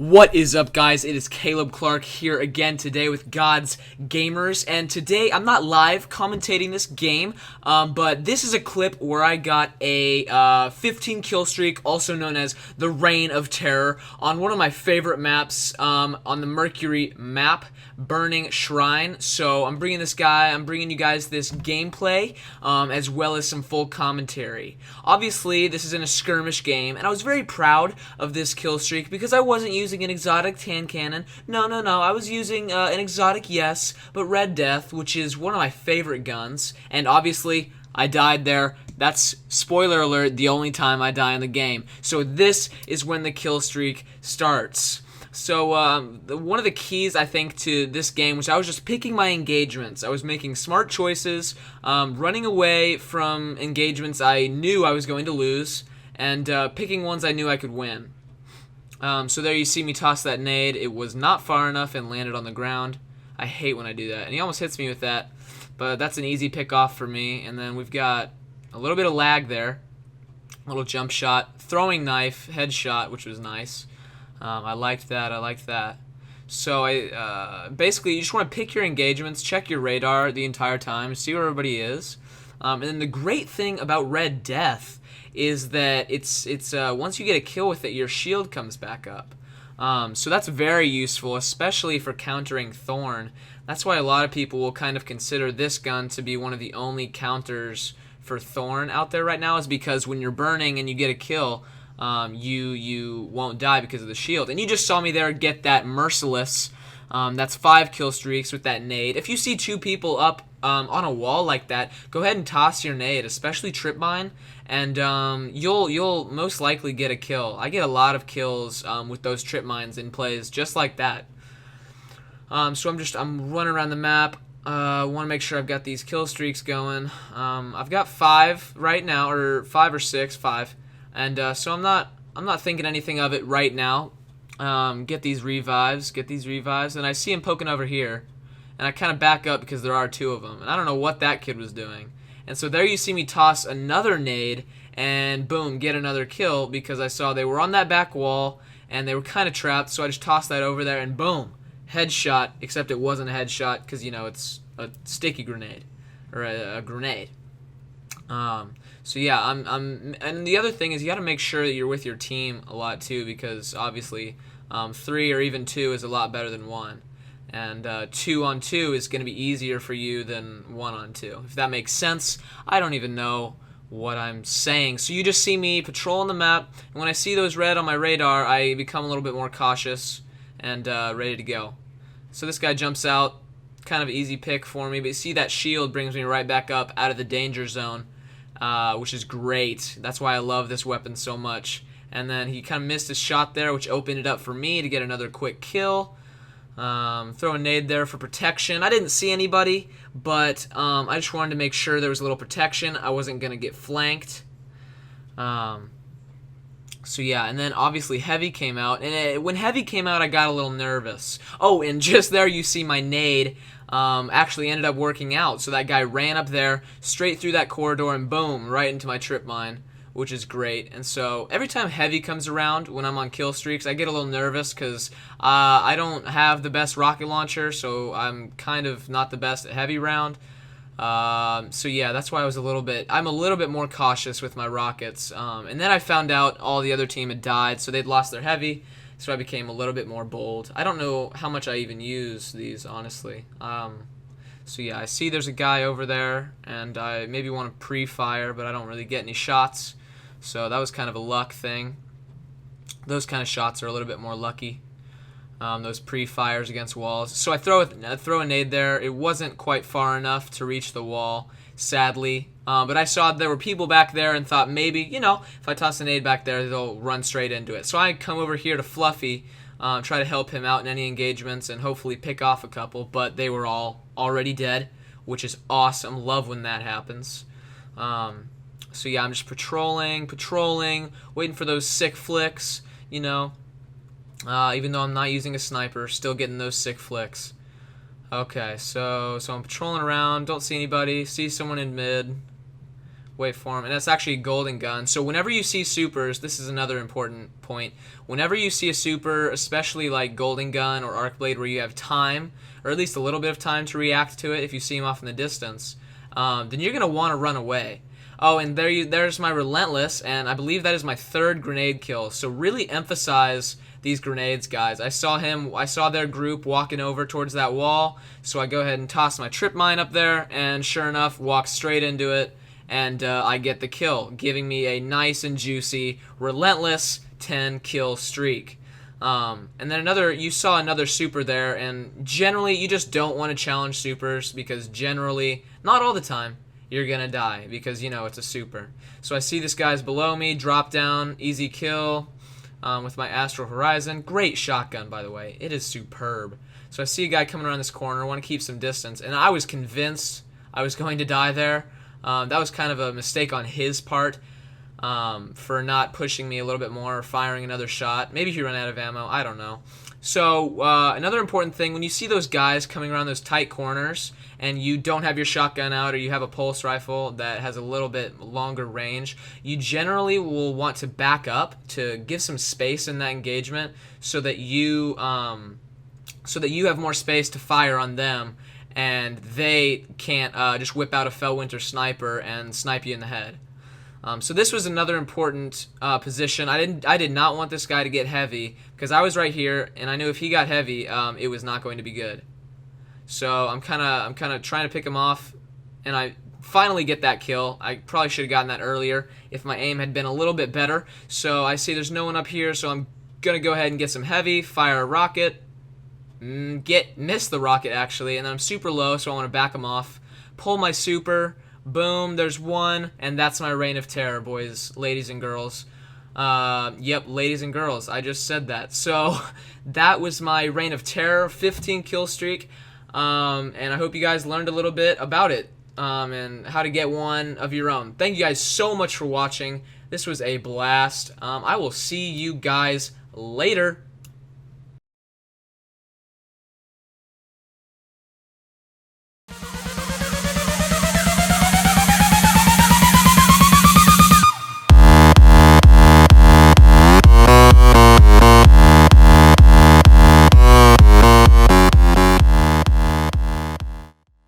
What is up, guys? It is Caleb Clark here again today with God's Gamers, and today I'm not live commentating this game, but this is a clip where I got a 15 kill streak, also known as the Reign of Terror, on one of my favorite maps, on the Mercury map, Burning Shrine. So I'm bringing you guys this gameplay, as well as some full commentary. Obviously, this is in a skirmish game, and I was very proud of this kill streak because I wasn't using an exotic tan cannon. No. I was using an exotic, yes, but Red Death, which is one of my favorite guns. And obviously, I died there. That's, spoiler alert, the only time I die in the game. So this is when the kill streak starts. So one of the keys, I think, to this game was I was just picking my engagements. I was making smart choices, running away from engagements I knew I was going to lose, and picking ones I knew I could win. So there you see me toss that nade. It was not far enough and landed on the ground. I hate when I do that. And he almost hits me with that. But that's an easy pick off for me. And then we've got a little bit of lag there. A little jump shot. Throwing knife. Headshot, which was nice. I liked that. So basically, you just want to pick your engagements. Check your radar the entire time. See where everybody is. And then the great thing about Red Death is that it's once you get a kill with it, your shield comes back up. So that's very useful, especially for countering Thorn. That's why a lot of people will kind of consider this gun to be one of the only counters for Thorn out there right now, is because when you're burning and you get a kill, you won't die because of the shield. And you just saw me there get that merciless. That's 5 kill streaks with that nade. If you see 2 people up on a wall like that, go ahead and toss your nade, especially trip mine, and you'll most likely get a kill. I get a lot of kills with those trip mines in plays just like that. So I'm running around the map. Want to make sure I've got these kill streaks going. I've got 5 right now, or 5 or 6, 5, and so I'm not thinking anything of it right now. Get these revives, and I see him poking over here, and I kind of back up because there are 2 of them, and I don't know what that kid was doing. And so there you see me toss another nade, and boom, get another kill because I saw they were on that back wall, and they were kind of trapped, so I just tossed that over there, and boom, headshot, except it wasn't a headshot because, you know, it's a sticky grenade, or a grenade. So yeah, and the other thing is you got to make sure that you're with your team a lot too, because obviously 3 or even 2 is a lot better than 1, and 2 on 2 is going to be easier for you than 1 on 2. If that makes sense, I don't even know what I'm saying. So you just see me patrolling the map, and when I see those red on my radar, I become a little bit more cautious and ready to go. So this guy jumps out, kind of easy pick for me, but you see that shield brings me right back up out of the danger zone. Which is great. That's why I love this weapon so much. And then he kind of missed his shot there, which opened it up for me to get another quick kill. Throw a nade there for protection. I didn't see anybody, but I just wanted to make sure there was a little protection. I wasn't going to get flanked. So yeah, and then obviously Heavy came out. And when Heavy came out, I got a little nervous. Oh, and just there you see my nade actually ended up working out. So that guy ran up there, straight through that corridor, and boom, right into my trip mine, which is great. And so every time Heavy comes around when I'm on kill streaks, I get a little nervous because I don't have the best rocket launcher, so I'm kind of not the best at Heavy round. So yeah, that's why I'm a little bit more cautious with my rockets. And then I found out all the other team had died, so they'd lost their Heavy. So I became a little bit more bold. I don't know how much I even use these, honestly. So yeah, I see there's a guy over there, and I maybe want to pre-fire, but I don't really get any shots. So that was kind of a luck thing. Those kind of shots are a little bit more lucky. Those pre-fires against walls. So I throw a nade there. It wasn't quite far enough to reach the wall, sadly. But I saw there were people back there and thought maybe, you know, if I toss a nade back there, they'll run straight into it. So I come over here to Fluffy, try to help him out in any engagements and hopefully pick off a couple, but they were all already dead, which is awesome. Love when that happens. So yeah, I'm just patrolling, waiting for those sick flicks, you know. Even though I'm not using a sniper, still getting those sick flicks. Okay, so I'm patrolling around, don't see anybody, see someone in mid. wait for him, and that's actually a golden gun. So whenever you see supers, this is another important point. Whenever you see a super, especially like golden gun or arc blade, where you have time, or at least a little bit of time to react to it, if you see him off in the distance, then you're gonna want to run away. Oh, and there's my relentless, and I believe that is my 3rd grenade kill. So really emphasize these grenades, guys. I saw their group walking over towards that wall, so I go ahead and toss my trip mine up there, and sure enough, walk straight into it, and I get the kill, giving me a nice and juicy, relentless 10 kill streak. And then you saw another super there, and generally you just don't want to challenge supers because generally, not all the time, you're gonna die because you know it's a super. So I see this guy's below me, drop down, easy kill with my Astral Horizon. Great shotgun, by the way. It is superb. So I see a guy coming around this corner, I want to keep some distance, and I was convinced I was going to die there. That was kind of a mistake on his part for not pushing me a little bit more or firing another shot. Maybe he ran out of ammo. I don't know. So another important thing, when you see those guys coming around those tight corners and you don't have your shotgun out or you have a pulse rifle that has a little bit longer range, you generally will want to back up to give some space in that engagement so that you have more space to fire on them and they can't just whip out a Fellwinter sniper and snipe you in the head. So this was another important position. I did not want this guy to get heavy because I was right here, and I knew if he got heavy, it was not going to be good. So I'm kind of trying to pick him off, and I finally get that kill. I probably should have gotten that earlier if my aim had been a little bit better. So I see there's no one up here, so I'm gonna go ahead and get some heavy, fire a rocket, miss the rocket actually, and then I'm super low, so I want to back him off, pull my super. Boom, there's one, and that's my reign of terror, boys, ladies and girls. Yep, ladies and girls, I just said that. So that was my reign of terror, 15 kill streak, and I hope you guys learned a little bit about it and how to get one of your own. Thank you guys so much for watching. This was a blast. I will see you guys later.